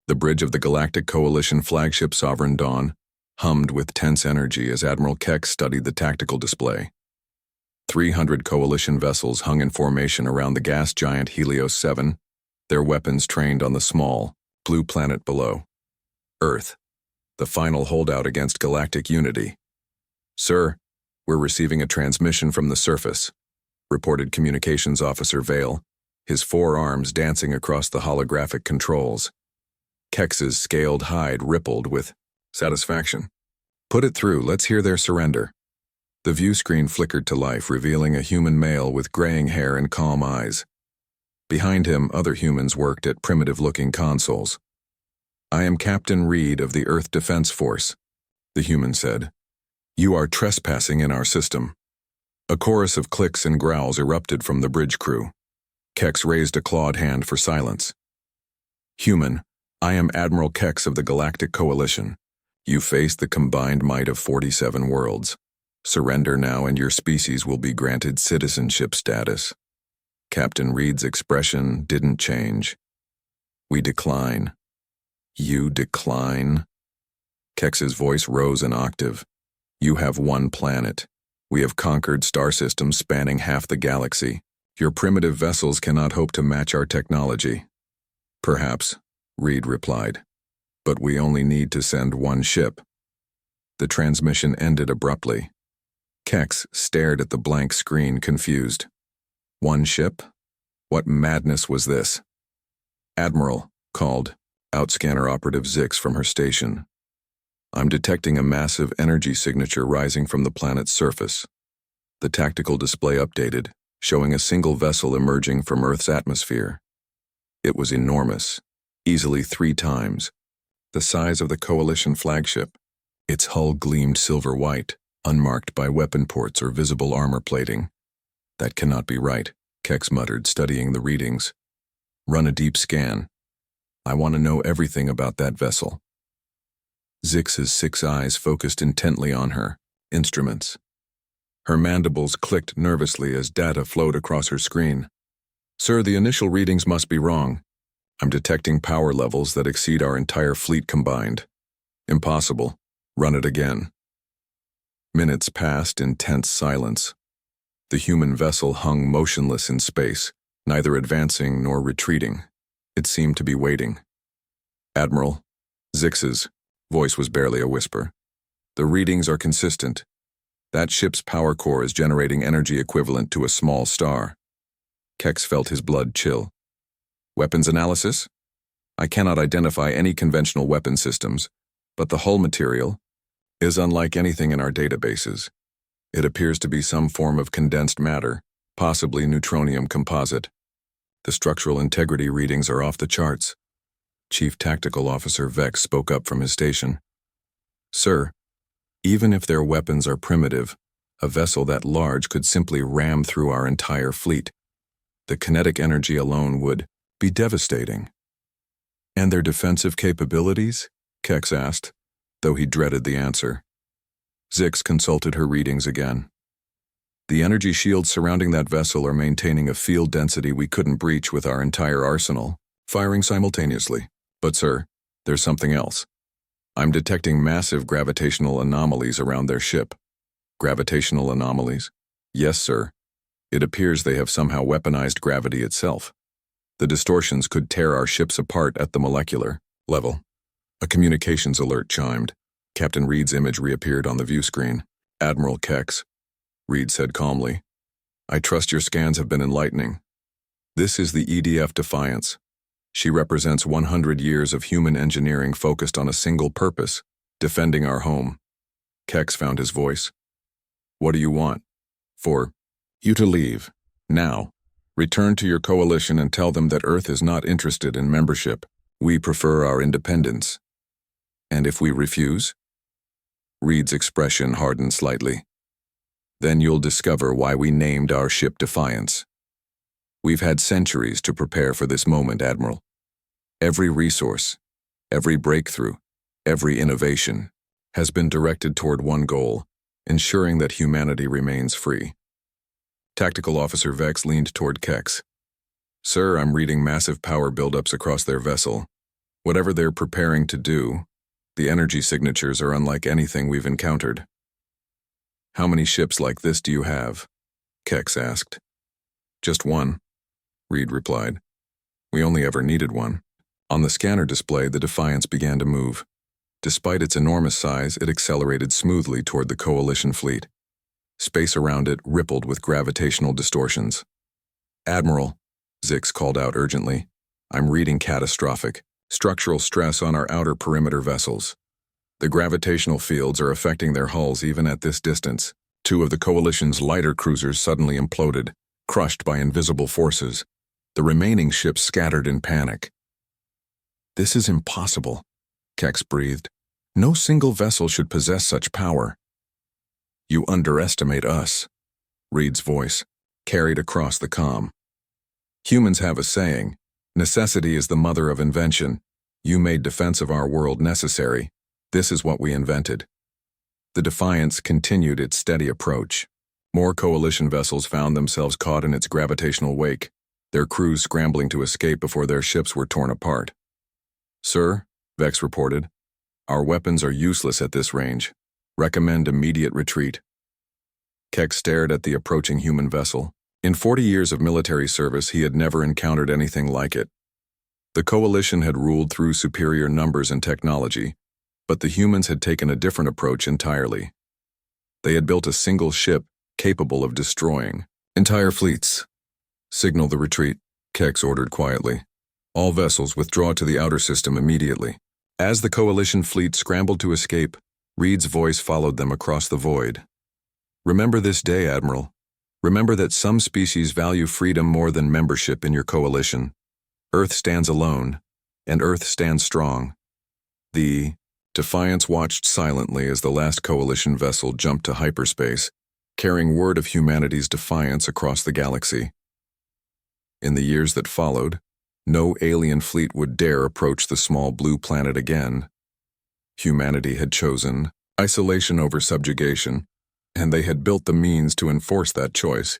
The bridge of the Galactic Coalition flagship Sovereign Dawn hummed with tense energy as Admiral Keck studied the tactical display. 300 Coalition vessels hung in formation around the gas giant Helios 7, their weapons trained on the small, blue planet below. Earth, the final holdout against galactic unity. "Sir, we're receiving a transmission from the surface," reported Communications Officer Vale, his forearms dancing across the holographic controls. Kex's scaled hide rippled with satisfaction. "Put it through, let's hear their surrender." The view screen flickered to life, revealing a human male with graying hair and calm eyes. Behind him, other humans worked at primitive-looking consoles. "I am Captain Reed of the Earth Defense Force," the human said. "You are trespassing in our system." A chorus of clicks and growls erupted from the bridge crew. Kex raised a clawed hand for silence. "Human, I am Admiral Kex of the Galactic Coalition. You face the combined might of 47 worlds. Surrender now and your species will be granted citizenship status." Captain Reed's expression didn't change. "We decline." "You decline?" Kex's voice rose an octave. "You have one planet. We have conquered star systems spanning half the galaxy. Your primitive vessels cannot hope to match our technology." "Perhaps," Reed replied. "But we only need to send one ship." The transmission ended abruptly. Kex stared at the blank screen, confused. One ship? What madness was this? "Admiral," called Outscanner Operative Zix from her station. "I'm detecting a massive energy signature rising from the planet's surface." The tactical display updated, showing a single vessel emerging from Earth's atmosphere. It was enormous, easily 3 times the size of the Coalition flagship. Its hull gleamed silver-white, unmarked by weapon ports or visible armor plating. "That cannot be right," Kex muttered, studying the readings. "Run a deep scan. I want to know everything about that vessel." Zix's 6 eyes focused intently on her instruments. Her mandibles clicked nervously as data flowed across her screen. "Sir, the initial readings must be wrong. I'm detecting power levels that exceed our entire fleet combined." "Impossible. Run it again." Minutes passed in tense silence. The human vessel hung motionless in space, neither advancing nor retreating. It seemed to be waiting. "Admiral," Zix's voice was barely a whisper. "The readings are consistent. That ship's power core is generating energy equivalent to a small star." Kex felt his blood chill. "Weapons analysis? I cannot identify any conventional weapon systems, but the hull material is unlike anything in our databases. It appears to be some form of condensed matter, possibly neutronium composite. The structural integrity readings are off the charts." Chief Tactical Officer Vex spoke up from his station. "Sir, even if their weapons are primitive, a vessel that large could simply ram through our entire fleet. The kinetic energy alone would be devastating." "And their defensive capabilities?" Kex asked, though he dreaded the answer. Zix consulted her readings again. "The energy shields surrounding that vessel are maintaining a field density we couldn't breach with our entire arsenal, firing simultaneously. But sir, there's something else. I'm detecting massive gravitational anomalies around their ship." "Gravitational anomalies?" "Yes, sir. It appears they have somehow weaponized gravity itself. The distortions could tear our ships apart at the molecular level." A communications alert chimed. Captain Reed's image reappeared on the view screen. "Admiral Kex," Reed said calmly. "I trust your scans have been enlightening. This is the EDF Defiance. She represents 100 years of human engineering focused on a single purpose, defending our home." Kex found his voice. "What do you want?" "For you to leave. Now. Return to your coalition and tell them that Earth is not interested in membership. We prefer our independence." "And if we refuse?" Reed's expression hardened slightly. "Then you'll discover why we named our ship Defiance. We've had centuries to prepare for this moment, Admiral. Every resource, every breakthrough, every innovation has been directed toward one goal, ensuring that humanity remains free." Tactical Officer Vex leaned toward Kex. "Sir, I'm reading massive power buildups across their vessel. Whatever they're preparing to do, the energy signatures are unlike anything we've encountered. How many ships like this do you have? Kex asked. Just one, Reed replied. We only ever needed one. On the scanner display, the Defiance began to move. Despite its enormous size, it accelerated smoothly toward the Coalition fleet. Space around it rippled with gravitational distortions. Admiral, Zix called out urgently, I'm reading catastrophic. Structural stress on our outer perimeter vessels. The gravitational fields are affecting their hulls even at this distance. 2 of the Coalition's lighter cruisers suddenly imploded, crushed by invisible forces. The remaining ships scattered in panic. This is impossible, Kex breathed. No single vessel should possess such power. You underestimate us, Reed's voice carried across the comm. Humans have a saying, necessity is the mother of invention. You made defense of our world necessary. This is what we invented. The Defiance continued its steady approach. More Coalition vessels found themselves caught in its gravitational wake, their crews scrambling to escape before their ships were torn apart. Sir, Vex reported, our weapons are useless at this range. Recommend immediate retreat. Kex stared at the approaching human vessel. In 40 years of military service, he had never encountered anything like it. The Coalition had ruled through superior numbers and technology, but the humans had taken a different approach entirely. They had built a single ship capable of destroying entire fleets. Signal the retreat, Kex ordered quietly. All vessels withdraw to the outer system immediately. As the Coalition fleet scrambled to escape, Reed's voice followed them across the void. Remember this day, Admiral. Remember that some species value freedom more than membership in your coalition. Earth stands alone, and Earth stands strong. The Defiance watched silently as the last coalition vessel jumped to hyperspace, carrying word of humanity's defiance across the galaxy. In the years that followed, no alien fleet would dare approach the small blue planet again. Humanity had chosen isolation over subjugation, and they had built the means to enforce that choice.